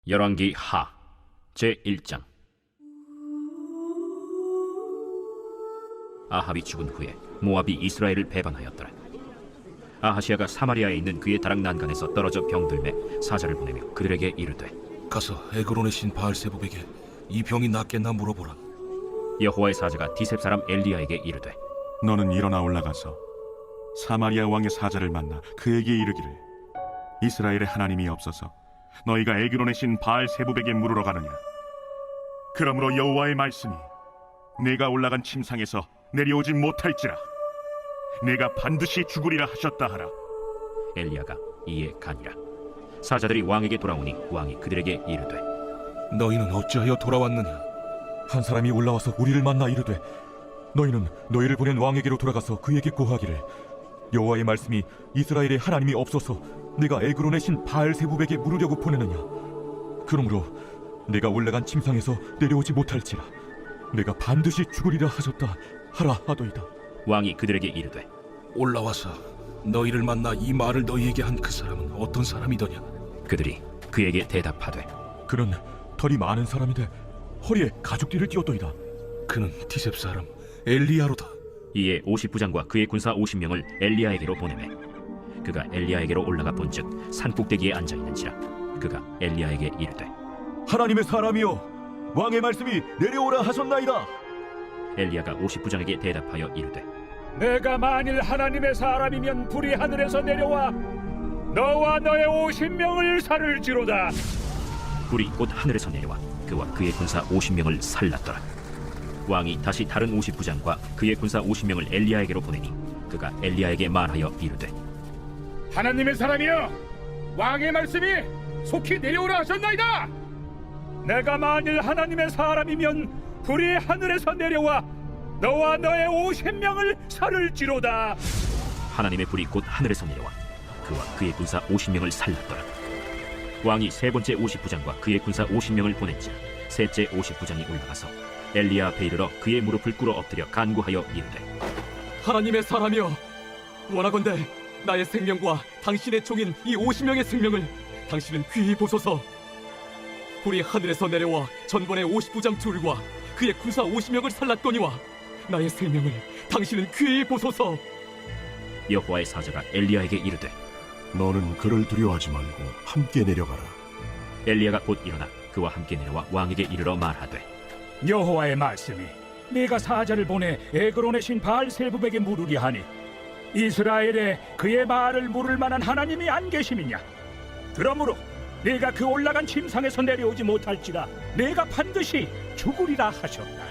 열왕기 하 제1장. 아합이 죽은 후에 모압이 이스라엘을 배반하였더라. 아하시아가 사마리아에 있는 그의 다락 난간에서 떨어져 병들매 사자를 보내며 그들에게 이르되, 가서 에그론의 신 바알세붑에게 이 병이 낫겠나 물어보라. 여호와의 사자가 디셉 사람 엘리야에게 이르되, 너는 일어나 올라가서 사마리아 왕의 사자를 만나 그에게 이르기를, 이스라엘의 하나님이 없어서 너희가 에그론의 신 바알세붑에게 물으러 가느냐. 그러므로 여호와의 말씀이 내가 올라간 침상에서 내려오지 못할지라 내가 반드시 죽으리라 하셨다 하라. 엘리야가 이에 가니라. 사자들이 왕에게 돌아오니 왕이 그들에게 이르되, 너희는 어찌하여 돌아왔느냐? 한 사람이 올라와서 우리를 만나 이르되, 너희는 너희를 보낸 왕에게로 돌아가서 그에게 고하기를, 여호와의 말씀이 이스라엘의 하나님이 없어서 내가 에그론의 신 바알세붑에게 물으려고 보내느냐. 그러므로 내가 올라간 침상에서 내려오지 못할지라 내가 반드시 죽으리라 하셨다 하라 하더이다. 왕이 그들에게 이르되, 올라와서 너희를 만나 이 말을 너희에게 한 그 사람은 어떤 사람이더냐? 그들이 그에게 대답하되, 그는 털이 많은 사람인데 허리에 가죽띠를 띄었더이다. 그는 디셉 사람 엘리야로다. 이에 50부장과 그의 군사 50명을 엘리야에게로 보내매 그가 엘리야에게로 올라가 본즉 산꼭대기에 앉아있는지라. 그가 엘리야에게 이르되, 하나님의 사람이여, 왕의 말씀이 내려오라 하셨나이다. 엘리야가 50부장에게 대답하여 이르되, 내가 만일 하나님의 사람이면 불이 하늘에서 내려와 너와 너의 50명을 살을지로다. 불이 곧 하늘에서 내려와 그와 그의 군사 50명을 살랐더라. 왕이 다시 다른 50부장과 그의 군사 50명을 엘리야에게로 보내니 그가 엘리야에게 말하여 이르되, 하나님의 사람이여, 왕의 말씀이 속히 내려오라 하셨나이다. 내가 만일 하나님의 사람이면 불이 하늘에서 내려와 너와 너의 50명을 살을지로다. 하나님의 불이 곧 하늘에서 내려와 그와 그의 군사 50명을 살랐더라. 왕이 세 번째 50부장과 그의 군사 50명을 보낸지라. 셋째 50부장이 올라가서 엘리야 앞에 이르러 그의 무릎을 꿇어 엎드려 간구하여 이르되, 하나님의 사람이여, 원하건대 나의 생명과 당신의 종인 이 50명의 생명을 당신은 귀히 보소서. 불이 하늘에서 내려와 전번의 50부장 둘과 그의 군사 50명을 살랐거니와 나의 생명을 당신은 귀히 보소서. 여호와의 사자가 엘리야에게 이르되, 너는 그를 두려워하지 말고 함께 내려가라. 엘리야가 곧 일어나 그와 함께 내려와 왕에게 이르러 말하되, 여호와의 말씀이 네가 사자를 보내 에그론의 신 바알세붑에게 물으리 하니 이스라엘에 그의 말을 물을 만한 하나님이 안 계심이냐. 그러므로 네가 그 올라간 침상에서 내려오지 못할지라 네가 반드시 죽으리라 하셨다.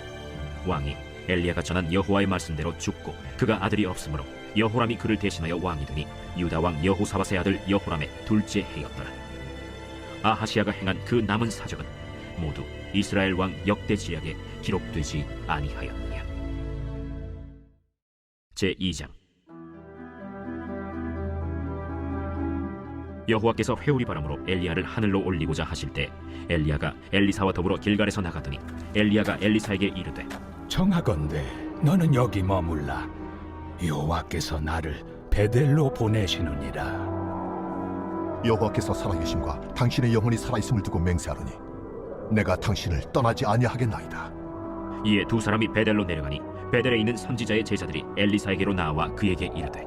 왕이 엘리야가 전한 여호와의 말씀대로 죽고 그가 아들이 없으므로 여호람이 그를 대신하여 왕이 되니 유다 왕 여호사밧의 아들 여호람의 둘째 해였더라. 아하시아가 행한 그 남은 사적은 모두 이스라엘 왕 역대 지략에 기록되지 아니하였느냐. 제2장. 여호와께서 회오리 바람으로 엘리야를 하늘로 올리고자 하실 때 엘리야가 엘리사와 더불어 길갈에서 나가더니 엘리야가 엘리사에게 이르되, 청하건대 너는 여기 머물라. 여호와께서 나를 베델로 보내시느니라. 여호와께서 살아계심과 당신의 영혼이 살아있음을 두고 맹세하노니 내가 당신을 떠나지 아니하겠나이다. 이에 두 사람이 베델로 내려가니 베델에 있는 선지자의 제자들이 엘리사에게로 나와 그에게 이르되,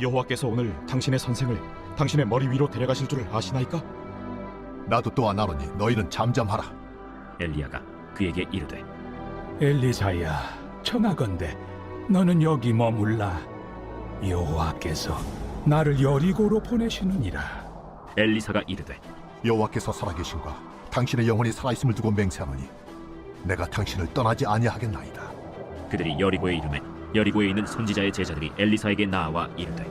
여호와께서 오늘 당신의 선생을 당신의 머리 위로 데려가실 줄을 아시나이까? 나도 또한 아노니 너희는 잠잠하라. 엘리야가 그에게 이르되, 엘리사야, 청하건대 너는 여기 머물라. 여호와께서 나를 여리고로 보내시느니라. 엘리사가 이르되, 여호와께서 살아계심과 당신의 영혼이 살아있음을 두고 맹세하노니 내가 당신을 떠나지 아니하겠나이다. 그들이 여리고에 이르매 여리고에 있는 선지자의 제자들이 엘리사에게 나와 이르되,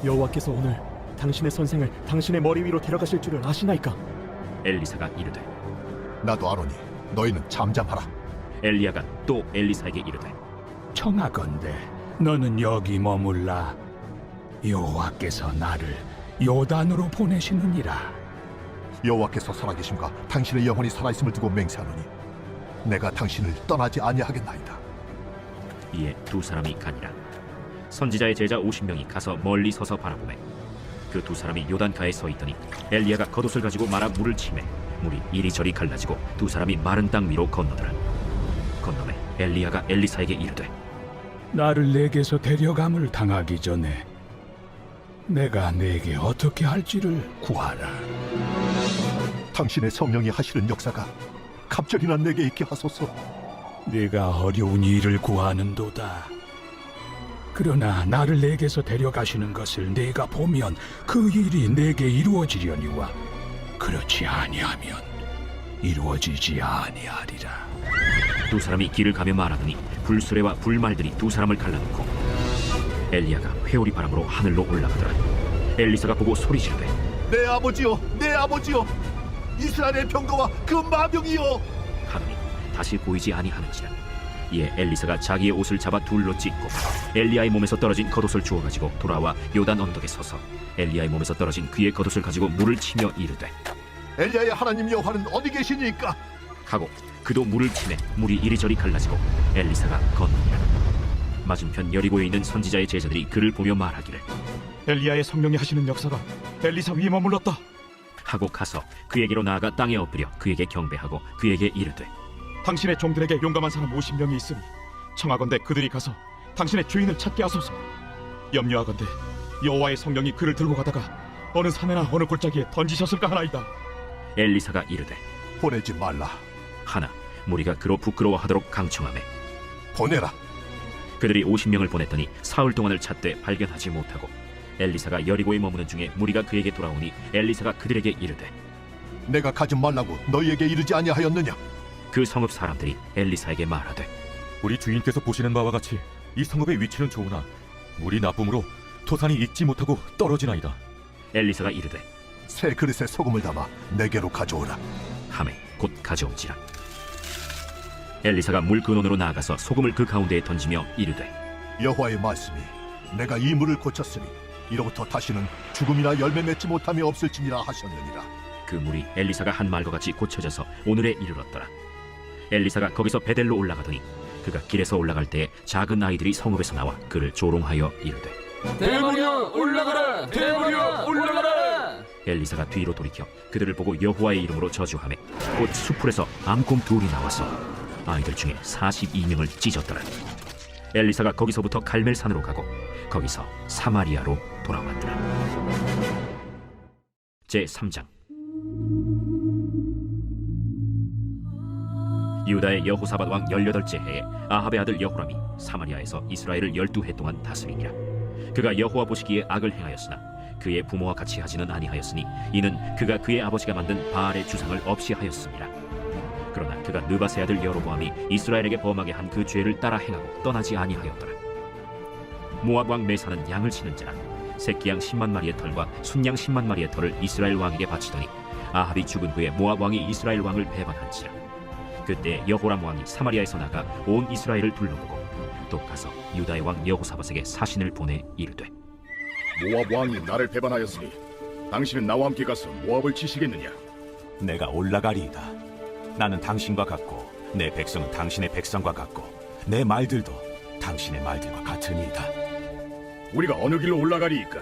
여호와께서 오늘 당신의 선생을 당신의 머리 위로 데려가실 줄을 아시나이까? 엘리사가 이르되, 나도 아노니 너희는 잠잠하라. 엘리야가 또 엘리사에게 이르되, 청하건대 너는 여기 머물라. 여호와께서 나를 요단으로 보내시느니라. 여호와께서 살아계심과 당신의 영혼이 살아있음을 두고 맹세하노니 내가 당신을 떠나지 아니하겠나이다. 이에 두 사람이 가니라. 선지자의 제자 50명이 가서 멀리 서서 바라보매 그 두 사람이 요단가에 서 있더니 엘리야가 겉옷을 가지고 말아 물을 치매 물이 이리저리 갈라지고 두 사람이 마른 땅 위로 건너더라. 건너매 엘리야가 엘리사에게 이르되 나를 내게서 데려감을 당하기 전에 내가 내게 어떻게 할지를 구하라. 당신의 성령이 하시는 역사가 갑절이나 내게 있게 하소서. 네가 어려운 일을 구하는도다. 그러나 나를 내게서 데려가시는 것을 네가 보면 그 일이 내게 이루어지려니와 그렇지 아니하면 이루어지지 아니하리라. 두 사람이 길을 가며 말하더니 불수레와 불말들이 두 사람을 갈라놓고 엘리야가 회오리 바람으로 하늘로 올라가더라. 엘리사가 보고 소리 지르되 내 아버지여, 내 아버지여, 이스라엘의 병거와 그 마병이여. 하더니 다시 보이지 아니하는지라. 이에 엘리사가 자기의 옷을 잡아 둘로 찢고 엘리야의 몸에서 떨어진 겉옷을 주워가지고 돌아와 요단 언덕에 서서 엘리야의 몸에서 떨어진 그의 겉옷을 가지고 물을 치며 이르되 엘리야의 하나님 여호와는 어디 계시니까? 하고 그도 물을 치매 물이 이리저리 갈라지고 엘리사가 건너니라. 맞은편 여리고에 있는 선지자의 제자들이 그를 보며 말하기를 엘리야의 성령이 하시는 역사가 엘리사 위에 머물렀다. 하고 가서 그에게로 나아가 땅에 엎드려 그에게 경배하고 그에게 이르되 당신의 종들에게 용감한 사람 50명이 있으니 청하건대 그들이 가서 당신의 주인을 찾게 하소서. 염려하건대 여호와의 성령이 그를 들고 가다가 어느 산에나 어느 골짜기에 던지셨을까 하나이다. 엘리사가 이르되 보내지 말라. 하나 무리가 그로 부끄러워하도록 강청하매 보내라. 그들이 50명을 보냈더니 사흘 동안을 찾되 발견하지 못하고 엘리사가 여리고에 머무는 중에 무리가 그에게 돌아오니 엘리사가 그들에게 이르되 내가 가지 말라고 너희에게 이르지 아니하였느냐? 그 성읍 사람들이 엘리사에게 말하되 우리 주인께서 보시는 바와 같이 이 성읍의 위치는 좋으나 물이 나쁨으로 토산이 익지 못하고 떨어지나이다. 엘리사가 이르되 새 그릇에 소금을 담아 내게로 가져오라. 하매 곧 가져온지라. 엘리사가 물 근원으로 나아가서 소금을 그 가운데에 던지며 이르되 여호와의 말씀이 내가 이 물을 고쳤으니 이로부터 다시는 죽음이나 열매 맺지 못함이 없을지니라 하셨느니라. 그 물이 엘리사가 한 말과 같이 고쳐져서 오늘에 이르렀더라. 엘리사가 거기서 베델로 올라가더니 그가 길에서 올라갈 때에 작은 아이들이 성읍에서 나와 그를 조롱하여 이르되 대머리여 올라가라! 대머리여 올라가라! 엘리사가 뒤로 돌이켜 그들을 보고 여호와의 이름으로 저주하매 곧 수풀에서 암곰 둘이 나와서 아이들 중에 42명을 찢었더라. 엘리사가 거기서부터 갈멜산으로 가고 거기서 사마리아로 돌아왔더라. 제3장. 유다의 여호사밧 왕 18째 해에 아합의 아들 여호람이 사마리아에서 이스라엘을 12해 동안 다스리니라. 그가 여호와 보시기에 악을 행하였으나 그의 부모와 같이 하지는 아니하였으니 이는 그가 그의 아버지가 만든 바알의 주상을 없이 하였습니다. 그러나 그가 느바세 아들 여로보암이 이스라엘에게 범하게 한 그 죄를 따라 행하고 떠나지 아니하였더라. 모압 왕 메사는 양을 치는 자라 새끼양 10만 마리의 털과 순양 10만 마리의 털을 이스라엘 왕에게 바치더니 아합이 죽은 후에 모압 왕이 이스라엘 왕을 배반한지라. 그때 여호람 왕이 사마리아에서 나가 온 이스라엘을 둘러보고 또 가서 유다의 왕 여호사밧에게 사신을 보내 이르되 모압 왕이 나를 배반하였으니 당신은 나와 함께 가서 모압을 치시겠느냐? 내가 올라가리이다. 나는 당신과 같고 내 백성은 당신의 백성과 같고 내 말들도 당신의 말들과 같으니이다. 우리가 어느 길로 올라가리이까?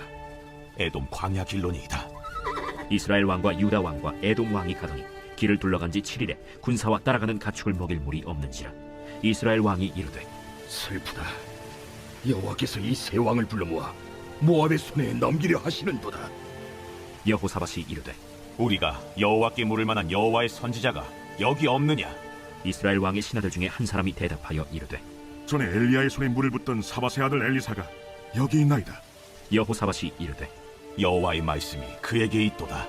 에돔 광야 길로니이다. 이스라엘 왕과 유다 왕과 에돔 왕이 가더니 길을 둘러간 지 7일에 군사와 따라가는 가축을 먹일 물이 없는지라. 이스라엘 왕이 이르되 슬프다. 여호와께서 이 세 왕을 불러 모아 모압의 손에 넘기려 하시는도다. 여호사밧이 이르되 우리가 여호와께 물을 만한 여호와의 선지자가 여기 없느냐? 이스라엘 왕의 신하들 중에 한 사람이 대답하여 이르되 전에 엘리야의 손에 물을 붓던 사밧의 아들 엘리사가 여기 있나이다. 여호사밧이 이르되 여호와의 말씀이 그에게 있도다.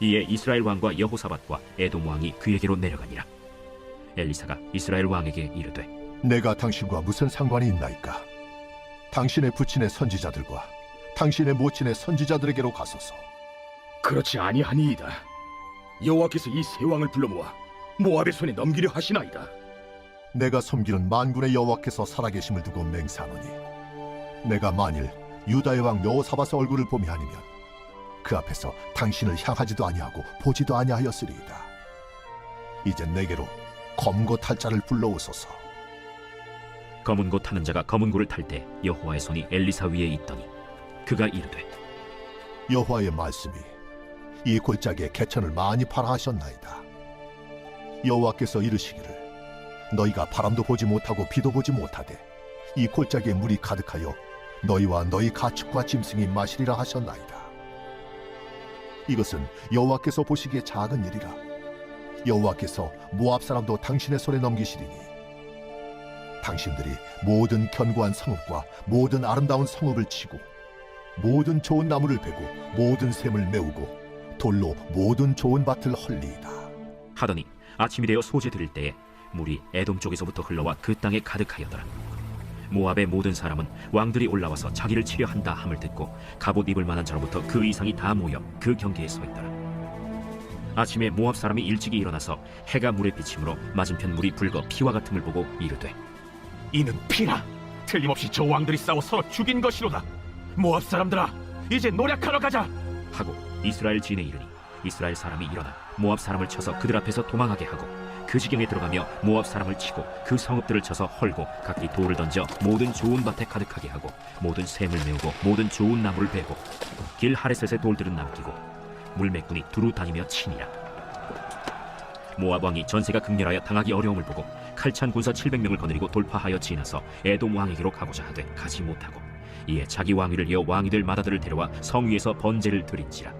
이에 이스라엘 왕과 여호사밧과 에돔 왕이 그에게로 내려가니라. 엘리사가 이스라엘 왕에게 이르되 내가 당신과 무슨 상관이 있나이까? 당신의 부친의 선지자들과 당신의 모친의 선지자들에게로 가소서. 그렇지 아니하니이다. 여호와께서 이 세 왕을 불러 모아 모압의 손에 넘기려 하시나이다. 내가 섬기는 만군의 여호와께서 살아계심을 두고 맹세하노니 내가 만일 유다의 왕 여호사밧의 얼굴을 봄이 아니면 그 앞에서 당신을 향하지도 아니하고 보지도 아니하였으리이다. 이제 내게로 검고 탈 자를 불러오소서. 검은 고 타는 자가 검은 고를 탈 때 여호와의 손이 엘리사 위에 있더니 그가 이르되 여호와의 말씀이 이 골짜기에 개천을 많이 팔아 하셨나이다. 여호와께서 이르시기를 너희가 바람도 보지 못하고 비도 보지 못하되 이 골짜기에 물이 가득하여 너희와 너희 가축과 짐승이 마시리라 하셨나이다. 이것은 여호와께서 보시기에 작은 일이라. 여호와께서 모압 사람도 당신의 손에 넘기시리니 당신들이 모든 견고한 성읍과 모든 아름다운 성읍을 치고 모든 좋은 나무를 베고 모든 샘을 메우고 돌로 모든 좋은 밭을 헐리이다. 하더니 아침이 되어 소재 들일 때에 물이 에돔 쪽에서부터 흘러와 그 땅에 가득하여더라. 모압의 모든 사람은 왕들이 올라와서 자기를 치려 한다 함을 듣고 갑옷 입을 만한 자로부터 그 이상이 다 모여 그 경계에 서 있더라. 아침에 모압 사람이 일찍이 일어나서 해가 물에 비침으로 맞은편 물이 붉어 피와 같음을 보고 이르되 이는 피라. 틀림없이 저 왕들이 싸워 서로 죽인 것이로다. 모압 사람들아, 이제 노력하러 가자. 하고 이스라엘 진에 이르니 이스라엘 사람이 일어나 모압 사람을 쳐서 그들 앞에서 도망하게 하고 그 지경에 들어가며 모압 사람을 치고 그 성읍들을 쳐서 헐고 각기 돌을 던져 모든 좋은 밭에 가득하게 하고 모든 샘을 메우고 모든 좋은 나무를 베고 길 하레셋의 돌들은 남기고 물매꾼이 두루 다니며 치니라. 모압 왕이 전세가 극렬하여 당하기 어려움을 보고 칼찬 군사 700명을 거느리고 돌파하여 지나서 에돔 왕에게로 가고자 하되 가지 못하고 이에 자기 왕위를 이어 왕이 될 마다들을 데려와 성 위에서 번제를 드린지라.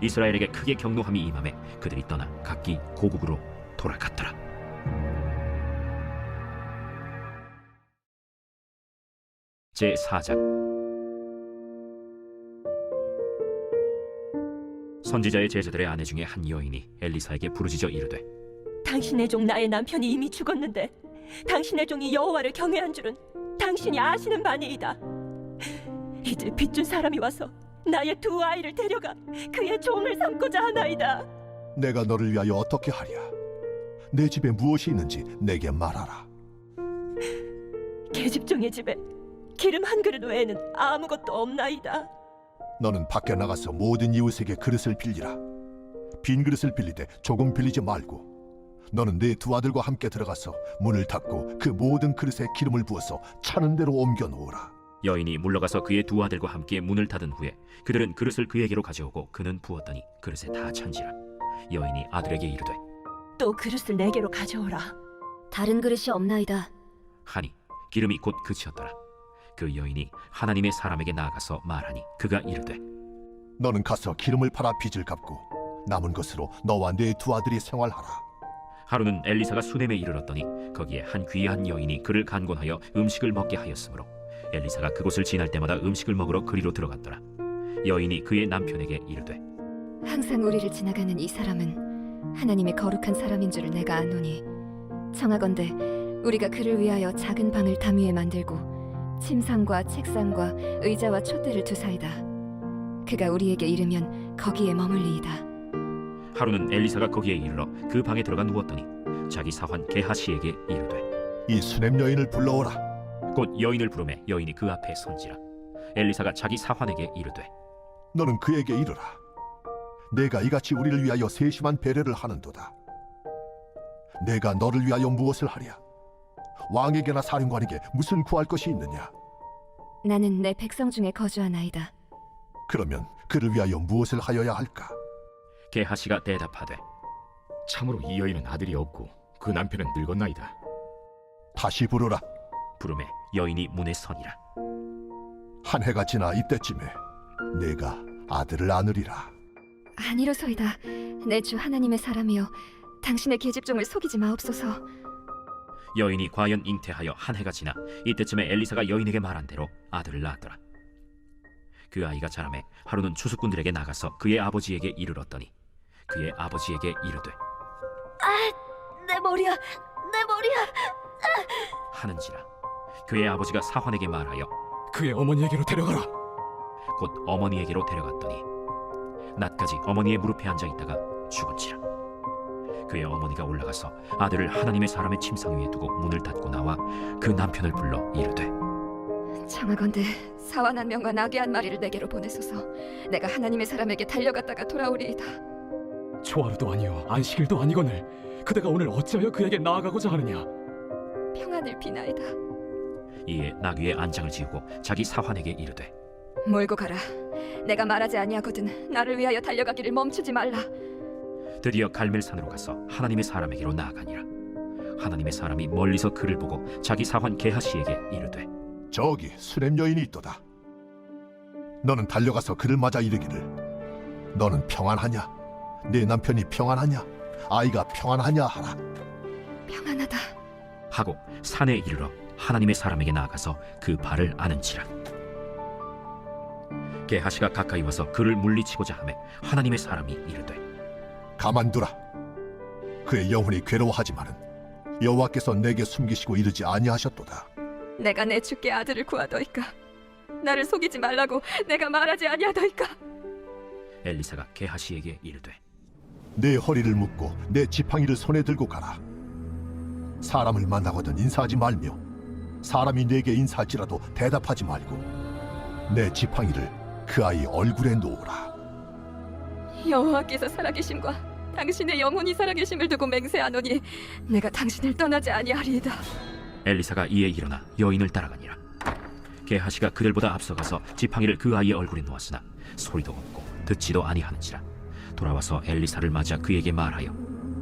이스라엘에게 크게 경노함이 임하매 그들이 떠나 각기 고국으로 돌아갔더라. 제4장. 선지자의 제자들의 아내 중에 한 여인이 엘리사에게 부르짖어 이르되 당신의 종 나의 남편이 이미 죽었는데 당신의 종이 여호와를 경외한 줄은 당신이 아시는 바니이다. 이제 빚준 사람이 와서 나의 두 아이를 데려가 그의 종을 삼고자 하나이다. 내가 너를 위하여 어떻게 하랴? 내 집에 무엇이 있는지 내게 말하라. 계집종의 집에 기름 한 그릇 외에는 아무것도 없나이다. 너는 밖에 나가서 모든 이웃에게 그릇을 빌리라. 빈 그릇을 빌리되 조금 빌리지 말고 너는 네 두 아들과 함께 들어가서 문을 닫고 그 모든 그릇에 기름을 부어서 차는 대로 옮겨 놓으라. 여인이 물러가서 그의 두 아들과 함께 문을 닫은 후에 그들은 그릇을 그에게로 가져오고 그는 부었더니 그릇에 다 찬지라. 여인이 아들에게 이르되 또 그릇을 내게로 가져오라. 다른 그릇이 없나이다. 하니 기름이 곧 그치었더라. 그 여인이 하나님의 사람에게 나아가서 말하니 그가 이르되 너는 가서 기름을 팔아 빚을 갚고 남은 것으로 너와 네 두 아들이 생활하라. 하루는 엘리사가 수넴에 이르렀더니 거기에 한 귀한 여인이 그를 간곤하여 음식을 먹게 하였으므로 엘리사가 그곳을 지날 때마다 음식을 먹으러 그리로 들어갔더라. 여인이 그의 남편에게 이르되 항상 우리를 지나가는 이 사람은 하나님의 거룩한 사람인 줄을 내가 아노니 청하건대 우리가 그를 위하여 작은 방을 담 위에 만들고 침상과 책상과 의자와 촛대를 두사이다. 그가 우리에게 이르면 거기에 머물리이다. 하루는 엘리사가 거기에 이르러 그 방에 들어가 누웠더니 자기 사환 게하시에게 이르되 이 수넴 여인을 불러오라. 곧 여인을 부르매 여인이 그 앞에 선지라. 엘리사가 자기 사환에게 이르되 너는 그에게 이르라. 내가 이같이 우리를 위하여 세심한 배려를 하는도다. 내가 너를 위하여 무엇을 하랴? 왕에게나 사령관에게 무슨 구할 것이 있느냐? 나는 내 백성 중에 거주하나이다. 그러면 그를 위하여 무엇을 하여야 할까? 게하시가 대답하되 참으로 이 여인은 아들이 없고 그 남편은 늙었나이다. 다시 부르라. 부르매 여인이 문에 서니라. 한 해가 지나 이때쯤에 내가 아들을 안으리라. 아니로소이다. 내 주 하나님의 사람이여 당신의 계집종을 속이지 마옵소서. 여인이 과연 잉태하여 한 해가 지나 이때쯤에 엘리사가 여인에게 말한 대로 아들을 낳았더라. 그 아이가 자라매 하루는 추수꾼들에게 나가서 그의 아버지에게 이르렀더니 그의 아버지에게 이르되 내 머리야, 내 머리야 하는지라. 그의 아버지가 사환에게 말하여 그의 어머니에게로 데려가라. 곧 어머니에게로 데려갔더니 낮까지 어머니의 무릎에 앉아 있다가 죽은지라. 그의 어머니가 올라가서 아들을 하나님의 사람의 침상 위에 두고 문을 닫고 나와 그 남편을 불러 이르되 청하건대 사환 한 명과 나귀 한 마리를 내게로 보내소서. 내가 하나님의 사람에게 달려갔다가 돌아오리이다. 초하루도 아니요 안식일도 아니거늘 그대가 오늘 어찌하여 그에게 나아가고자 하느냐? 평안을 비나이다. 이에 나귀의 안장을 지우고 자기 사환에게 이르되 몰고 가라. 내가 말하지 아니하거든 나를 위하여 달려가기를 멈추지 말라. 드디어 갈멜산으로 가서 하나님의 사람에게로 나아가니라. 하나님의 사람이 멀리서 그를 보고 자기 사환 게하시에게 이르되 저기 수렘 여인이 있도다. 너는 달려가서 그를 맞아 이르기를 너는 평안하냐? 네 남편이 평안하냐? 아이가 평안하냐 하라. 평안하다. 하고 산에 이르러 하나님의 사람에게 나아가서 그 발을 아는지라. 게하시가 가까이 와서 그를 물리치고자 하매 하나님의 사람이 이르되 가만두라. 그의 영혼이 괴로워하지만은 여호와께서 내게 숨기시고 이르지 아니하셨도다. 내가 내 주께 아들을 구하더이까. 나를 속이지 말라고 내가 말하지 아니하더이까. 엘리사가 게하시에게 이르되 내 허리를 묶고 내 지팡이를 손에 들고 가라. 사람을 만나거든 인사하지 말며 사람이 내게 인사할지라도 대답하지 말고 내 지팡이를 그 아이 얼굴에 놓으라. 여호와께서 살아계심과 당신의 영혼이 살아계심을 두고 맹세하노니 내가 당신을 떠나지 아니하리이다. 엘리사가 이에 일어나 여인을 따라가니라. 게하시가 그들보다 앞서가서 지팡이를 그 아이의 얼굴에 놓았으나 소리도 없고 듣지도 아니하는지라. 돌아와서 엘리사를 맞아 그에게 말하여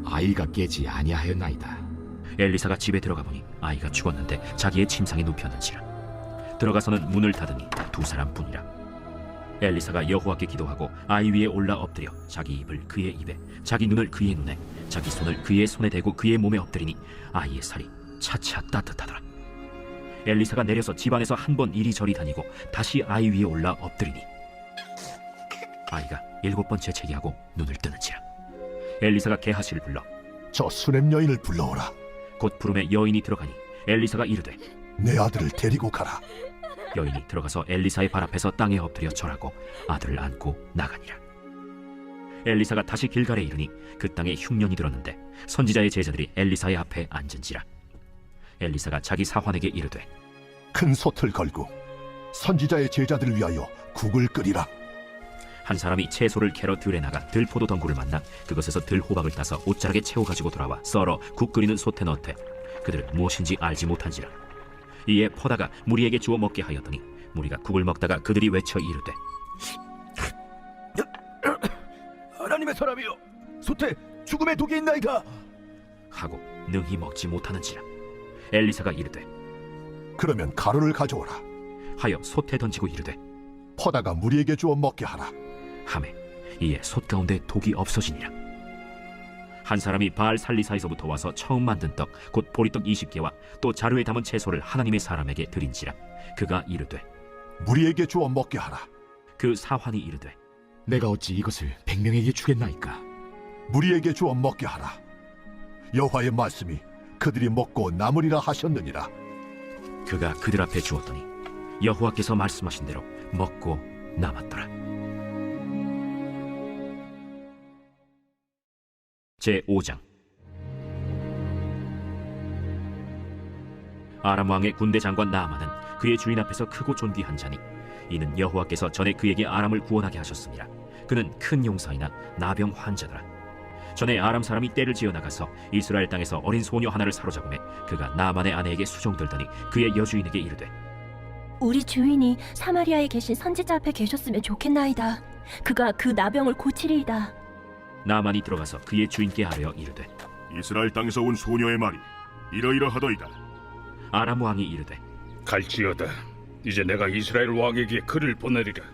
아이가 깨지 아니하였나이다. 엘리사가 집에 들어가 보니 아이가 죽었는데 자기의 침상에 눕혔는지라. 들어가서는 문을 닫으니 두 사람뿐이라. 엘리사가 여호와께 기도하고 아이 위에 올라 엎드려 자기 입을 그의 입에 자기 눈을 그의 눈에 자기 손을 그의 손에 대고 그의 몸에 엎드리니 아이의 살이 차차 따뜻하더라. 엘리사가 내려서 집안에서 한 번 이리저리 다니고 다시 아이 위에 올라 엎드리니 아이가 7번째 재기하고 눈을 뜨는지라. 엘리사가 게하시를 불러 저 수렘 여인을 불러오라. 곧 부름에 여인이 들어가니 엘리사가 이르되 내 아들을 데리고 가라. 여인이 들어가서 엘리사의 발 앞에서 땅에 엎드려 절하고 아들을 안고 나가니라. 엘리사가 다시 길갈에 이르니 그 땅에 흉년이 들었는데 선지자의 제자들이 엘리사의 앞에 앉은지라. 엘리사가 자기 사환에게 이르되 큰 솥을 걸고 선지자의 제자들을 위하여 국을 끓이라. 한 사람이 채소를 캐러 들에 나가 들포도 덩굴을 만나 그것에서 들호박을 따서 옷자락에 채워 가지고 돌아와 썰어 국 끓이는 솥에 넣되 그들은 무엇인지 알지 못한지라. 이에 퍼다가 무리에게 주어 먹게 하였더니 무리가 국을 먹다가 그들이 외쳐 이르되 하나님의 사람이여, 솥에 죽음의 독이 있나이까? 하고 능히 먹지 못하는지라. 엘리사가 이르되 그러면 가루를 가져오라. 하여 솥에 던지고 이르되 퍼다가 무리에게 주어 먹게 하라. 하매 이에 솥 가운데 독이 없어지니라. 한 사람이 바알 살리사에서부터 와서 처음 만든 떡 곧 보리떡 20개와 또 자루에 담은 채소를 하나님의 사람에게 드린지라. 그가 이르되 무리에게 주어 먹게 하라. 그 사환이 이르되 내가 어찌 이것을 100명에게 주겠나이까? 무리에게 주어 먹게 하라. 여호와의 말씀이 그들이 먹고 남으리라 하셨느니라. 그가 그들 앞에 주었더니 여호와께서 말씀하신 대로 먹고 남았더라. 제5장. 아람 왕의 군대 장관 나아만은 그의 주인 앞에서 크고 존귀한 자니 이는 여호와께서 전에 그에게 아람을 구원하게 하셨습니다. 그는 큰 용사이나 나병 환자더라. 전에 아람 사람이 떼를 지어 나가서 이스라엘 땅에서 어린 소녀 하나를 사로잡음에 그가 나아만의 아내에게 수종들더니 그의 여주인에게 이르되 우리 주인이 사마리아에 계신 선지자 앞에 계셨으면 좋겠나이다. 그가 그 나병을 고치리이다. 나아만이 들어가서 그의 주인께 아뢰어 이르되 이스라엘 땅에서 온 소녀의 말이 이러이러하더이다. 아람 왕이 이르되 갈지어다. 이제 내가 이스라엘 왕에게 글을 보내리라.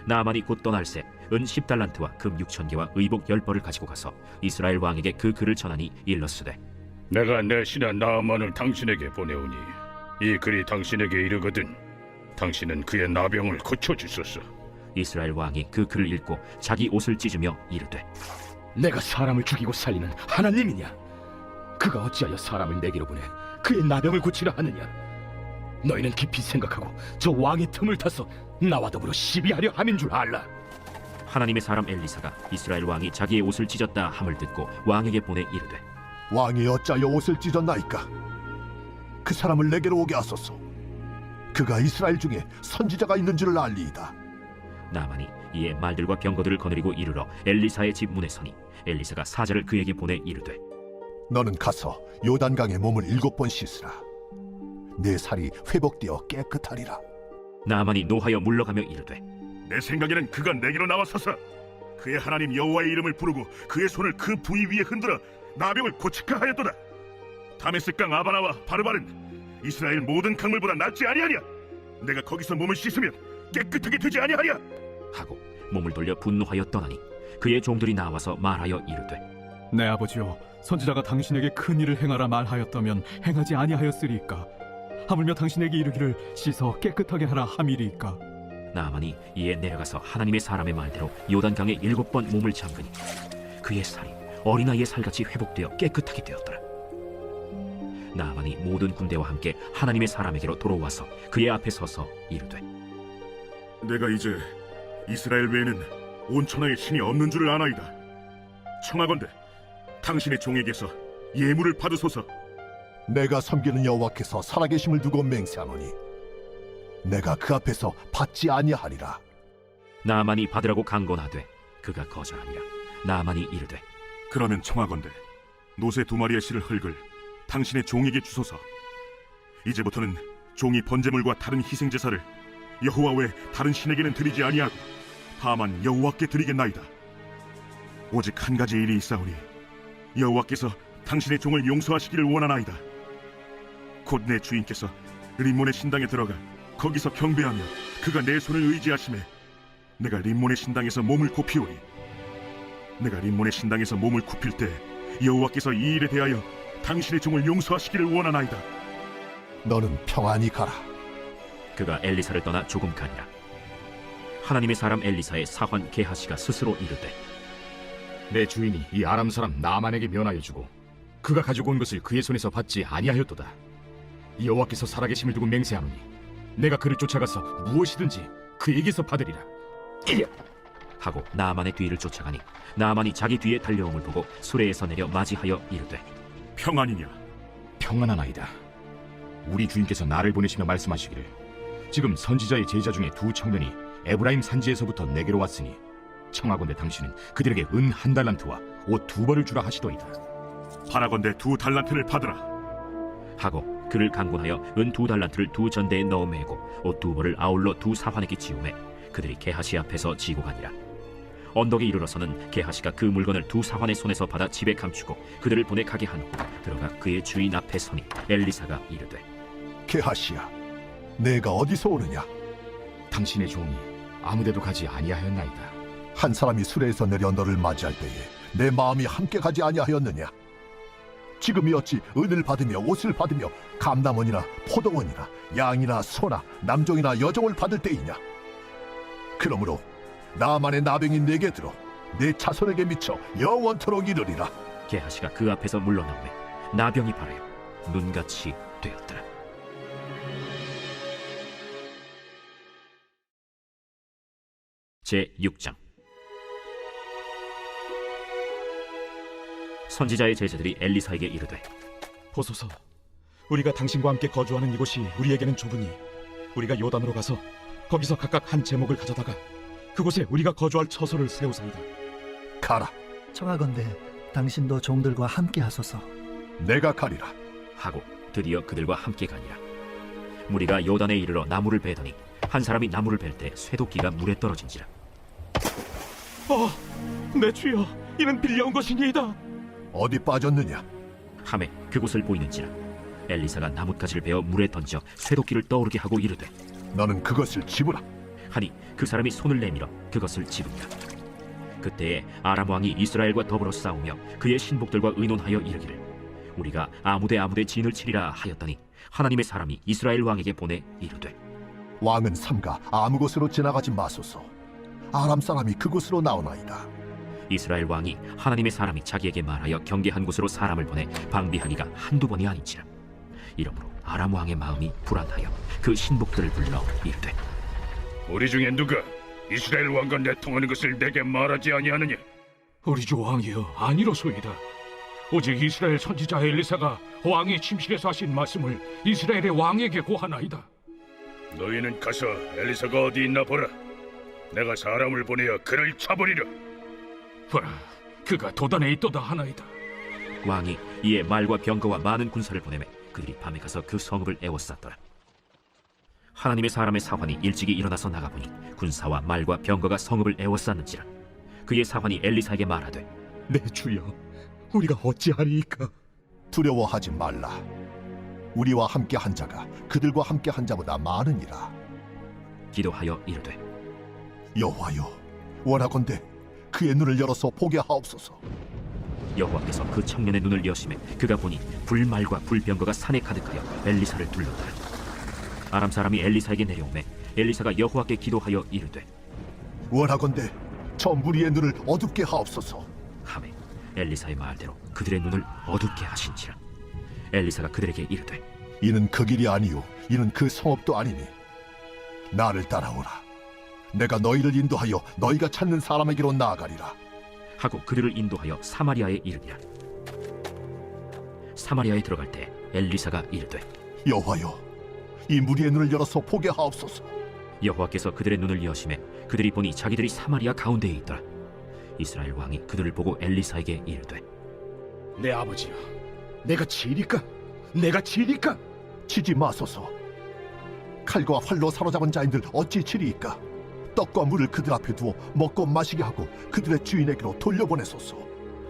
나아만이 곧 떠날새 은 10달란트와 금 6,000개와 의복 10벌을 가지고 가서 이스라엘 왕에게 그 글을 전하니 일렀으되 내가 내 신하 나아만을 당신에게 보내오니 이 글이 당신에게 이르거든 당신은 그의 나병을 고쳐주소서. 이스라엘 왕이 그 글을 읽고 자기 옷을 찢으며 이르되 내가 사람을 죽이고 살리는 하나님이냐? 그가 어찌하여 사람을 내게로 보내 그의 나병을 고치라 하느냐? 너희는 깊이 생각하고 저 왕의 틈을 타서 나와 더불어 시비하려 함인 줄 알라. 하나님의 사람 엘리사가 이스라엘 왕이 자기의 옷을 찢었다 함을 듣고 왕에게 보내 이르되 왕이 어찌하여 옷을 찢었나이까? 그 사람을 내게로 오게 하소서. 그가 이스라엘 중에 선지자가 있는 줄을 알리이다. 나아만이 이에 말들과 병거들을 거느리고 이르러 엘리사의 집 문에 서니 엘리사가 사자를 그에게 보내 이르되 너는 가서 요단강에 몸을 7번 씻으라. 내 살이 회복되어 깨끗하리라. 나만이 노하여 물러가며 이르되 내 생각에는 그가 내게로 나와서서 그의 하나님 여호와의 이름을 부르고 그의 손을 그 부위 위에 흔들어 나병을 고치카 하였도다. 다메섹강 아바나와 바르바른 이스라엘 모든 강물보다 낫지 아니하냐? 내가 거기서 몸을 씻으면 깨끗하게 되지 아니하냐? 하고 몸을 돌려 분노하여 떠나니 그의 종들이 나와서 말하여 이르되 내 아버지여, 선지자가 당신에게 큰 일을 행하라 말하였다면 행하지 아니하였으리이까? 하물며 당신에게 이르기를 씻어 깨끗하게 하라 함이리이까? 나만이 이에 내려가서 하나님의 사람의 말대로 요단강에 7번 몸을 잠그니 그의 살이 어린아이의 살같이 회복되어 깨끗하게 되었더라. 나만이 모든 군대와 함께 하나님의 사람에게로 돌아와서 그의 앞에 서서 이르되 내가 이제 이스라엘 외에는 온 천하에 신이 없는 줄을 아나이다. 청하건대 당신의 종에게서 예물을 받으소서. 내가 섬기는 여호와께서 살아계심을 두고 맹세하노니 내가 그 앞에서 받지 아니하리라. 나만이 받으라고 강건하되 그가 거절하니라. 나만이 이르되 그러면 청하건대 노새 2마리의 실을 흙을 당신의 종에게 주소서. 이제부터는 종이 번제물과 다른 희생제사를 여호와 외 다른 신에게는 드리지 아니하고 다만 여호와께 드리겠나이다. 오직 한 가지 일이 있사오니 여호와께서 당신의 종을 용서하시기를 원하나이다. 곧 내 주인께서 림몬의 신당에 들어가 거기서 경배하며 그가 내 손을 의지하심에 내가 림몬의 신당에서 몸을 굽히오니 내가 림몬의 신당에서 몸을 굽힐 때 여호와께서 이 일에 대하여 당신의 종을 용서하시기를 원하나이다. 너는 평안히 가라. 그가 엘리사를 떠나 조금 가니라. 하나님의 사람 엘리사의 사환 게하시가 스스로 이르되 내 주인이 이 아람 사람 나만에게 면하여 주고 그가 가지고 온 것을 그의 손에서 받지 아니하였도다. 여호와께서 살아계심을 두고 맹세하노니 내가 그를 쫓아가서 무엇이든지 그에게서 받으리라. 하고 나만의 뒤를 쫓아가니 나만이 자기 뒤에 달려옴을 보고 수레에서 내려 맞이하여 이르되 평안이냐? 평안하나이다. 우리 주인께서 나를 보내시며 말씀하시기를 지금 선지자의 제자 중에 2 청년이 에브라임 산지에서부터 내게로 왔으니 청하건대 당신은 그들에게 은 1달란트와 옷 2벌을 주라 하시도이다. 바라건대 2달란트를 받으라. 하고 그를 강권하여 은 2달란트를 2 전대에 넣어 매고 옷 2벌을 아울러 2 사환에게 지우매 그들이 게하시 앞에서 지고 가니라. 언덕에 이르러서는 게하시가 그 물건을 2 사환의 손에서 받아 집에 감추고 그들을 보내 가게 한 후 들어가 그의 주인 앞에 서니 엘리사가 이르되 게하시야, 내가 어디서 오느냐? 당신의 종이 아무데도 가지 아니하였나이다. 한 사람이 수레에서 내려 너를 맞이할 때에 내 마음이 함께 가지 아니하였느냐? 지금이 어찌 은을 받으며 옷을 받으며 감남원이나 포도원이나 양이나 소나 남종이나 여종을 받을 때이냐? 그러므로 나만의 나병이 내게 들어 내 자손에게 미쳐 영원토록 이르리라. 게하시가 그 앞에서 물러나오매 나병이 발하여 눈같이 되었더라. 제6장 선지자의 제자들이 엘리사에게 이르되 보소서, 우리가 당신과 함께 거주하는 이곳이 우리에게는 좁으니 우리가 요단으로 가서 거기서 각각 한 제목을 가져다가 그곳에 우리가 거주할 처소를 세우사이다. 가라. 청하건대 당신도 종들과 함께 하소서. 내가 가리라. 하고 드디어 그들과 함께 가니라. 무리가 요단에 이르러 나무를 베더니 한 사람이 나무를 벨 때 쇠도끼가 물에 떨어진지라. 내 주여, 이는 빌려온 것이니이다. 어디 빠졌느냐? 함에 그곳을 보이는지라. 엘리사가 나뭇가지를 베어 물에 던져 쇠도끼를 떠오르게 하고 이르되 너는 그것을 집으라. 하니 그 사람이 손을 내밀어 그것을 집으니라. 그때에 아람 왕이 이스라엘과 더불어 싸우며 그의 신복들과 의논하여 이르기를 우리가 아무데 진을 치리라 하였더니 하나님의 사람이 이스라엘 왕에게 보내 이르되 왕은 삼가 아무 곳으로 지나가지 마소서. 아람 사람이 그곳으로 나오나이다. 이스라엘 왕이 하나님의 사람이 자기에게 말하여 경계한 곳으로 사람을 보내 방비하기가 한두 번이 아닌지라. 이러므로 아람 왕의 마음이 불안하여 그 신복들을 불러 이르되 우리 중에 누가 이스라엘 왕과 내통하는 것을 내게 말하지 아니하느냐? 우리 주 왕이여, 아니로소이다. 오직 이스라엘 선지자 엘리사가 왕의 침실에서 하신 말씀을 이스라엘의 왕에게 고하나이다. 너희는 가서 엘리사가 어디 있나 보라. 내가 사람을 보내어 그를 쳐버리라. 보라, 그가 도단에 있도다 하나이다. 왕이 이에 말과 병거와 많은 군사를 보내매 그들이 밤에 가서 그 성읍을 에워쌌더라. 하나님의 사람의 사환이 일찍이 일어나서 나가보니 군사와 말과 병거가 성읍을 에워쌌는지라. 그의 사환이 엘리사에게 말하되, 내 주여, 우리가 어찌하리이까? 두려워하지 말라. 우리와 함께 한 자가 그들과 함께 한 자보다 많으니라. 기도하여 이르되, 여호와여, 원하건대 그의 눈을 열어서 보게 하옵소서. 여호와께서 그 청년의 눈을 여심해 그가 보니 불말과 불병거가 산에 가득하여 엘리사를 둘렀더라. 아람 사람이 엘리사에게 내려오매 엘리사가 여호와께 기도하여 이르되, 원하건대 저 무리의 눈을 어둡게 하옵소서. 하매 엘리사의 말대로 그들의 눈을 어둡게 하신지라. 엘리사가 그들에게 이르되, 이는 그 길이 아니요 이는 그 성읍도 아니니 나를 따라오라. 내가 너희를 인도하여 너희가 찾는 사람에게로 나아가리라. 하고 그들을 인도하여 사마리아에 이르니라. 사마리아에 들어갈 때 엘리사가 이르되, 여호와여, 이 무리의 눈을 열어서 보게 하옵소서. 여호와께서 그들의 눈을 여심해 그들이 보니 자기들이 사마리아 가운데에 있더라. 이스라엘 왕이 그들을 보고 엘리사에게 이르되, 내 아버지여, 내가 치리까? 내가 치리까? 치지 마소서. 칼과 활로 사로잡은 자인들 어찌 치리이까? 떡과 물을 그들 앞에 두어 먹고 마시게 하고 그들의 주인에게로 돌려보내소서.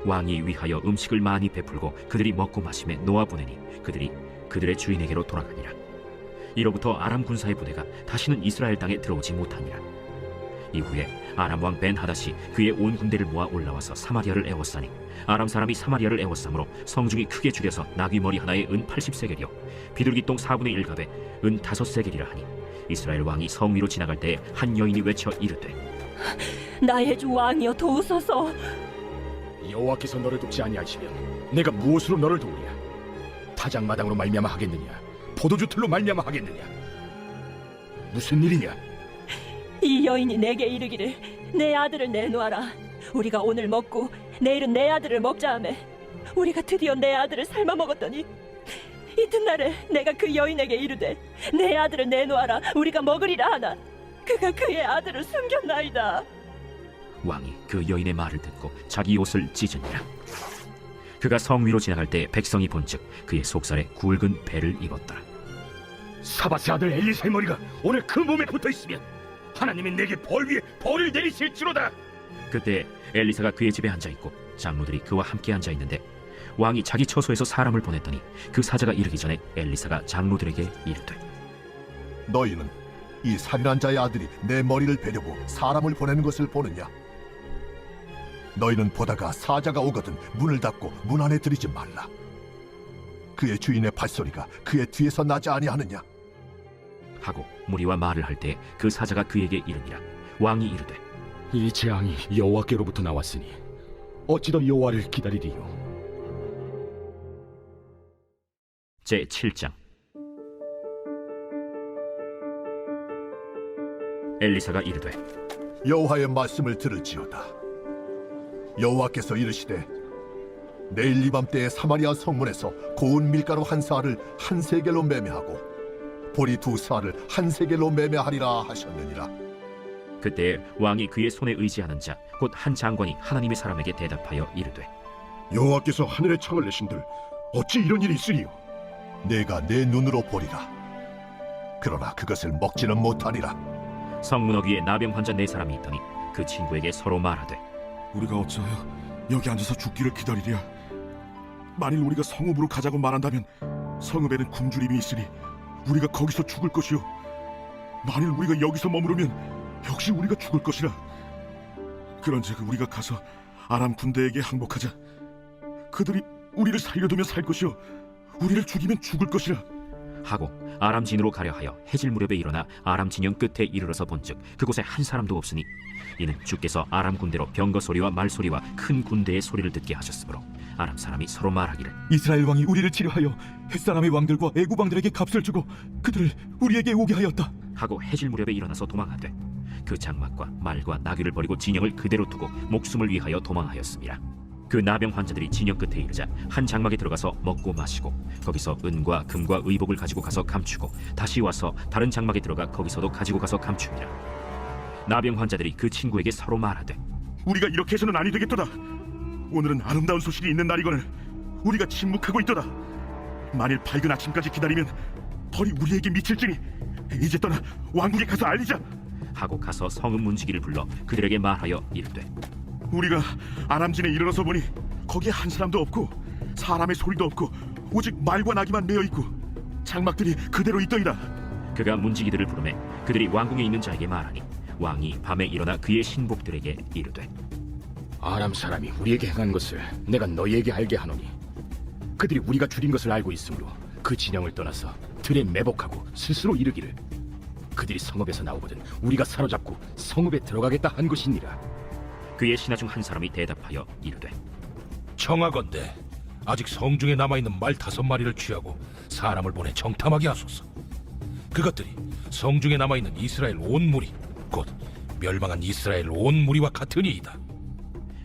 왕이 위하여 음식을 많이 베풀고 그들이 먹고 마심에 놓아보내니 그들이 그들의 주인에게로 돌아가니라. 이로부터 아람 군사의 부대가 다시는 이스라엘 땅에 들어오지 못하니라. 이후에 아람 왕 벤하닷이 그의 온 군대를 모아 올라와서 사마리아를 에워싸니 아람 사람이 사마리아를 에워싸므로 성중이 크게 죽여서 나귀 머리 하나에 은 80세겔이요 비둘기똥 4분의 1갑에 은 5세겔이라 하니 이스라엘 왕이 성 위로 지나갈 때에 한 여인이 외쳐 이르되, 나의 주 왕이여 도우소서. 여호와께서 너를 돕지 아니하시면 내가 무엇으로 너를 도우랴? 타작마당으로 말미암아 하겠느냐? 포도주 틀로 말미암아 하겠느냐? 무슨 일이냐? 이 여인이 내게 이르기를 내 아들을 내놓아라. 우리가 오늘 먹고 내일은 내 아들을 먹자 하매 우리가 드디어 내 아들을 삶아 먹었더니 이튿날에 내가 그 여인에게 이르되 내 아들을 내놓아라. 우리가 먹으리라 하나 그가 그의 아들을 숨겼나이다. 왕이 그 여인의 말을 듣고 자기 옷을 찢으니라. 그가 성 위로 지나갈 때 백성이 본즉 그의 속살에 굵은 배를 입었더라. 사밧의 아들 엘리사의 머리가 오늘 그 몸에 붙어있으면 하나님이 내게 벌 위에 벌을 내리실지로다. 그때 엘리사가 그의 집에 앉아있고 장로들이 그와 함께 앉아있는데 왕이 자기 처소에서 사람을 보냈더니 그 사자가 이르기 전에 엘리사가 장로들에게 이르되, 너희는 이 살인한 자의 아들이 내 머리를 베려고 사람을 보내는 것을 보느냐? 너희는 보다가 사자가 오거든 문을 닫고 문 안에 들이지 말라. 그의 주인의 발소리가 그의 뒤에서 나지 아니하느냐? 하고 무리와 말을 할 때 그 사자가 그에게 이르니라. 왕이 이르되, 이 재앙이 여호와께로부터 나왔으니 어찌 더 여호와를 기다리리요? 제7장. 엘리사가 이르되, 여호와의 말씀을 들을지어다. 여호와께서 이르시되 내일 이맘때에 사마리아 성문에서 고운 밀가루 한 사알을 한 세겔로 매매하고 보리 2사알을 한 세겔로 매매하리라 하셨느니라. 그때 왕이 그의 손에 의지하는 자 곧 한 장관이 하나님의 사람에게 대답하여 이르되, 여호와께서 하늘의 창을 내신들 어찌 이런 일이 있으리요? 내가 내 눈으로 보리라. 그러나 그것을 먹지는 못하리라. 성문어 위에 나병 환자 4사람이 있더니 그 친구에게 서로 말하되, 우리가 어찌하여 여기 앉아서 죽기를 기다리랴? 만일 우리가 성읍으로 가자고 말한다면 성읍에는 굶주림이 있으니 우리가 거기서 죽을 것이요, 만일 우리가 여기서 머무르면 역시 우리가 죽을 것이라. 그런즉 우리가 가서 아람 군대에게 항복하자. 그들이 우리를 살려두면 살 것이요 우리를 죽이면 죽을 것이라. 하고 아람 진으로 가려 하여 해질 무렵에 일어나 아람 진영 끝에 이르러서 본즉 그곳에 한 사람도 없으니 이는 주께서 아람 군대로 병거 소리와 말 소리와 큰 군대의 소리를 듣게 하셨으므로 아람 사람이 서로 말하기를, 이스라엘 왕이 우리를 치료하여 햇사람의 왕들과 애굽 왕들에게 값을 주고 그들을 우리에게 오게 하였다 하고 해질 무렵에 일어나서 도망하되 그 장막과 말과 나귀를 버리고 진영을 그대로 두고 목숨을 위하여 도망하였습니다. 그 나병 환자들이 진영 끝에 이르자 한 장막에 들어가서 먹고 마시고 거기서 은과 금과 의복을 가지고 가서 감추고 다시 와서 다른 장막에 들어가 거기서도 가지고 가서 감춥니다. 나병 환자들이 그 친구에게 서로 말하되, 우리가 이렇게 해서는 아니 되겠도다. 오늘은 아름다운 소식이 있는 날이거늘 우리가 침묵하고 있도다. 만일 밝은 아침까지 기다리면 벌이 우리에게 미칠지니 이제 떠나 왕국에 가서 알리자. 하고 가서 성읍 문지기를 불러 그들에게 말하여 이르되 우리가 아람진에 이르러서 보니 거기에 한 사람도 없고 사람의 소리도 없고 오직 말과 나귀만 메어 있고 장막들이 그대로 있더이다. 그가 문지기들을 부르매 그들이 왕궁에 있는 자에게 말하니 왕이 밤에 일어나 그의 신복들에게 이르되 아람 사람이 우리에게 행한 것을 내가 너희에게 알게 하노니 그들이 우리가 줄인 것을 알고 있으므로 그 진영을 떠나서 들에 매복하고 스스로 이르기를 그들이 성읍에서 나오거든 우리가 사로잡고 성읍에 들어가겠다 한 것이니라. 그의 신하 중 한 사람이 대답하여 이르되 청하건대 아직 성중에 남아있는 말 5마리를 취하고 사람을 보내 정탐하게 하소서. 그것들이 성중에 남아있는 이스라엘 온 무리 곧 멸망한 이스라엘 온 무리와 같으니이다.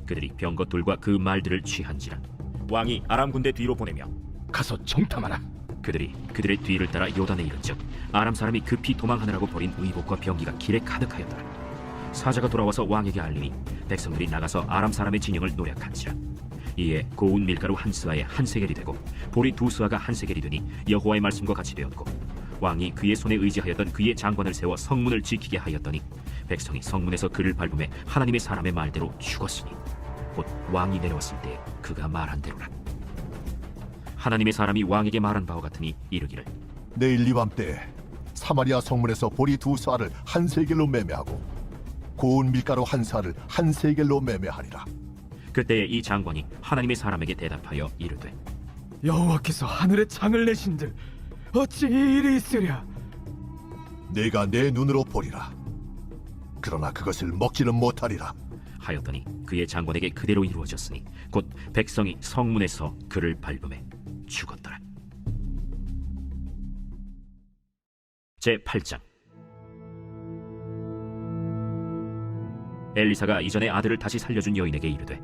그들이 병것들과 그 말들을 취한지라 왕이 아람 군대 뒤로 보내며 가서 정탐하라. 그들이 그들의 뒤를 따라 요단에 이른즉 아람 사람이 급히 도망하느라고 버린 의복과 병기가 길에 가득하였더라. 사자가 돌아와서 왕에게 알리니 백성들이 나가서 아람 사람의 진영을 노략한지라. 이에 고운 밀가루 한 스아에 한 세겔이 되고 보리 2스아가 한 세겔이 되니 여호와의 말씀과 같이 되었고 왕이 그의 손에 의지하였던 그의 장관을 세워 성문을 지키게 하였더니 백성이 성문에서 그를 밟음에 하나님의 사람의 말대로 죽었으니 곧 왕이 내려왔을 때 그가 말한 대로라. 하나님의 사람이 왕에게 말한 바와 같으니 이르기를 내일 이맘때 사마리아 성문에서 보리 2스아를 한 세겔로 매매하고 고운 밀가루 한 스아를 한 세겔로 매매하리라. 그때에 이 장관이 하나님의 사람에게 대답하여 이르되 여호와께서 하늘에 창을 내신들 어찌 이 일이 있으랴. 내가 내 눈으로 보리라. 그러나 그것을 먹지는 못하리라 하였더니 그의 장관에게 그대로 이루어졌으니 곧 백성이 성문에서 그를 밟음에 죽었더라. 제8장 엘리사가 이전에 아들을 다시 살려준 여인에게 이르되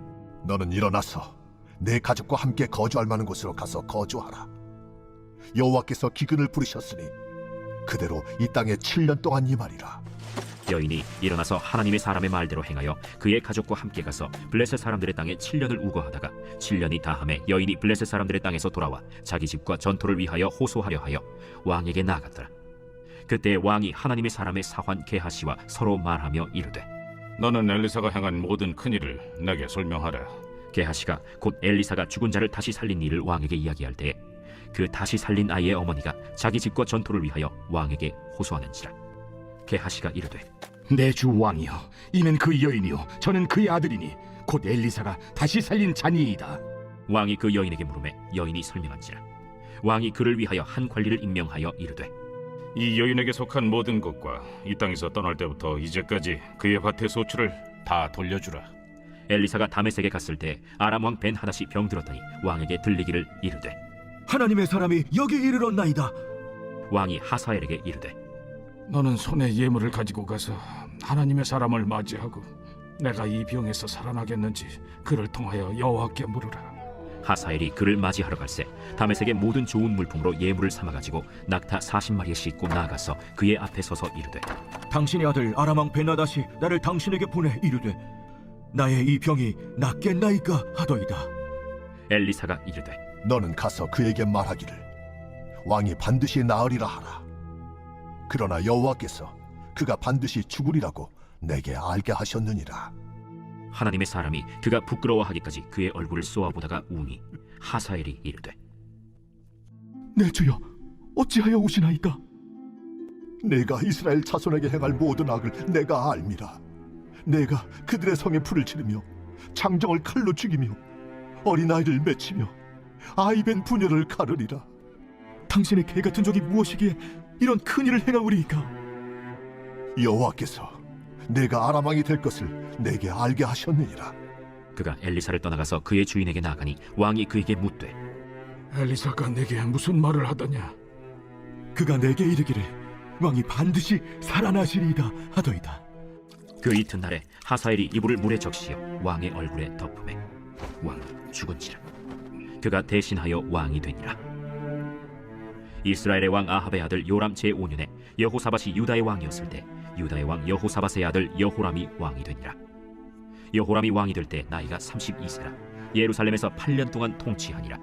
너는 일어나서 내 가족과 함께 거주할 만한 곳으로 가서 거주하라. 여호와께서 기근을 부르셨으니 그대로 이 땅에 7년 동안 임하리라. 여인이 일어나서 하나님의 사람의 말대로 행하여 그의 가족과 함께 가서 블레셋 사람들의 땅에 7년을 우거하다가 7년이 다함에 여인이 블레셋 사람들의 땅에서 돌아와 자기 집과 전토를 위하여 호소하려 하여 왕에게 나아갔더라. 그때 왕이 하나님의 사람의 사환 게하시와 서로 말하며 이르되 너는 엘리사가 행한 모든 큰일을 내게 설명하라. 게하시가 곧 엘리사가 죽은 자를 다시 살린 일을 왕에게 이야기할 때에 그 다시 살린 아이의 어머니가 자기 집과 전토를 위하여 왕에게 호소하는지라. 게하시가 이르되 내 주 왕이여 이는 그 여인이요 저는 그의 아들이니 곧 엘리사가 다시 살린 자니이다. 왕이 그 여인에게 물으매 여인이 설명한지라. 왕이 그를 위하여 한 관리를 임명하여 이르되 이 여인에게 속한 모든 것과 이 땅에서 떠날 때부터 이제까지 그의 밭의 소출을 다 돌려주라. 엘리사가 다메섹에 갔을 때 아람 왕 벤하닷이 병들었더니 왕에게 들리기를 이르되 하나님의 사람이 여기 이르렀나이다. 왕이 하사엘에게 이르되 너는 손에 예물을 가지고 가서 하나님의 사람을 맞이하고 내가 이 병에서 살아나겠는지 그를 통하여 여호와께 물으라. 하사엘이 그를 맞이하러 갈새 다메섹의 모든 좋은 물품으로 예물을 삼아가지고 낙타 40마리에 싣고 나아가서 그의 앞에 서서 이르되 당신의 아들 아람 왕 벤하닷이 나를 당신에게 보내 이르되 나의 이 병이 낫겠나이까 하더이다. 엘리사가 이르되 너는 가서 그에게 말하기를 왕이 반드시 나으리라 하라. 그러나 여호와께서 그가 반드시 죽으리라고 내게 알게 하셨느니라. 하나님의 사람이 그가 부끄러워하기까지 그의 얼굴을 쏘아보다가 우니 하사엘이 이르되 내 주여 어찌하여 오시나이까? 내가 이스라엘 자손에게 행할 모든 악을 내가 알미라. 내가 그들의 성에 불을 지르며 장정을 칼로 죽이며 어린아이를 맺히며 아이벤 부녀를 가르리라. 당신의 개 같은 적이 무엇이기에 이런 큰일을 행하오리이까? 여호와께서 내가 아람 왕이 될 것을 내게 알게 하셨느니라. 그가 엘리사를 떠나가서 그의 주인에게 나가니 왕이 그에게 묻되 엘리사가 내게 무슨 말을 하더냐? 그가 내게 이르기를 왕이 반드시 살아나시리이다 하더이다. 그 이튿날에 하사엘이 이불을 물에 적시어 왕의 얼굴에 덮음에 왕은 죽은지라. 그가 대신하여 왕이 되니라. 이스라엘의 왕 아합의 아들 요람 제5년에 여호사밧이 유다의 왕이었을 때 유다의 왕 여호사밧의 아들 여호람이 왕이 되니라. 여호람이 왕이 될 때 나이가 32세라. 예루살렘에서 8년 동안 통치하니라.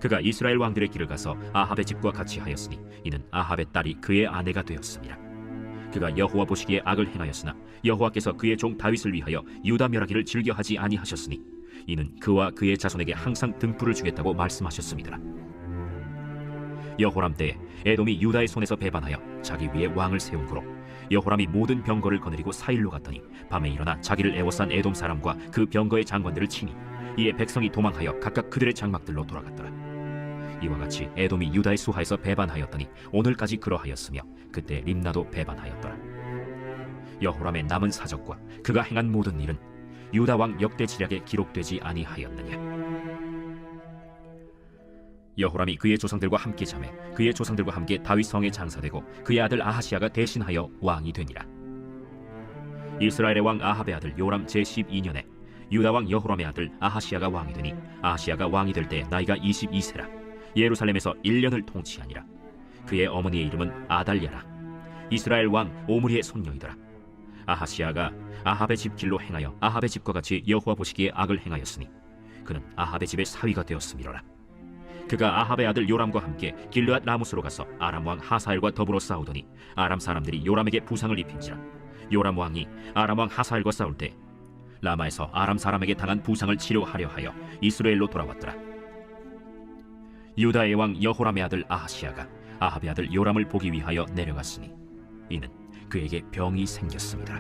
그가 이스라엘 왕들의 길을 가서 아합의 집과 같이 하였으니 이는 아합의 딸이 그의 아내가 되었습니다. 그가 여호와 보시기에 악을 행하였으나 여호와께서 그의 종 다윗을 위하여 유다 멸하기를 즐겨하지 아니하셨으니 이는 그와 그의 자손에게 항상 등불을 주겠다고 말씀하셨습니다. 여호람 때에 에돔이 유다의 손에서 배반하여 자기 위에 왕을 세운 고로 여호람이 모든 병거를 거느리고 사일로 갔더니 밤에 일어나 자기를 애워싼 에돔 사람과 그 병거의 장관들을 치니 이에 백성이 도망하여 각각 그들의 장막들로 돌아갔더라. 이와 같이 에돔이 유다의 수하에서 배반하였더니 오늘까지 그러하였으며 그때 림나도 배반하였더라. 여호람의 남은 사적과 그가 행한 모든 일은 유다 왕 역대 지략에 기록되지 아니하였느냐. 여호람이 그의 조상들과 함께 잠에 그의 조상들과 함께 다윗 성에 장사되고 그의 아들 아하시아가 대신하여 왕이 되니라. 이스라엘의 왕 아합의 아들 요람 제12년에 유다 왕 여호람의 아들 아하시아가 왕이 되니 아하시아가 왕이 될 때 나이가 22세라. 예루살렘에서 1년을 통치하니라. 그의 어머니의 이름은 아달랴라. 이스라엘 왕 오므리의 손녀이더라. 아하시아가 아합의 집 길로 행하여 아합의 집과 같이 여호와 보시기에 악을 행하였으니 그는 아합의 집의 사위가 되었음이로라. 그가 아합의 아들 요람과 함께 길르앗 라무스로 가서 아람 왕 하사엘과 더불어 싸우더니 아람 사람들이 요람에게 부상을 입힌지라. 요람 왕이 아람 왕 하사엘과 싸울 때 라마에서 아람 사람에게 당한 부상을 치료하려 하여 이스라엘로 돌아왔더라. 유다의 왕 여호람의 아들 아하시아가 아합의 아들 요람을 보기 위하여 내려갔으니 이는 그에게 병이 생겼습니다.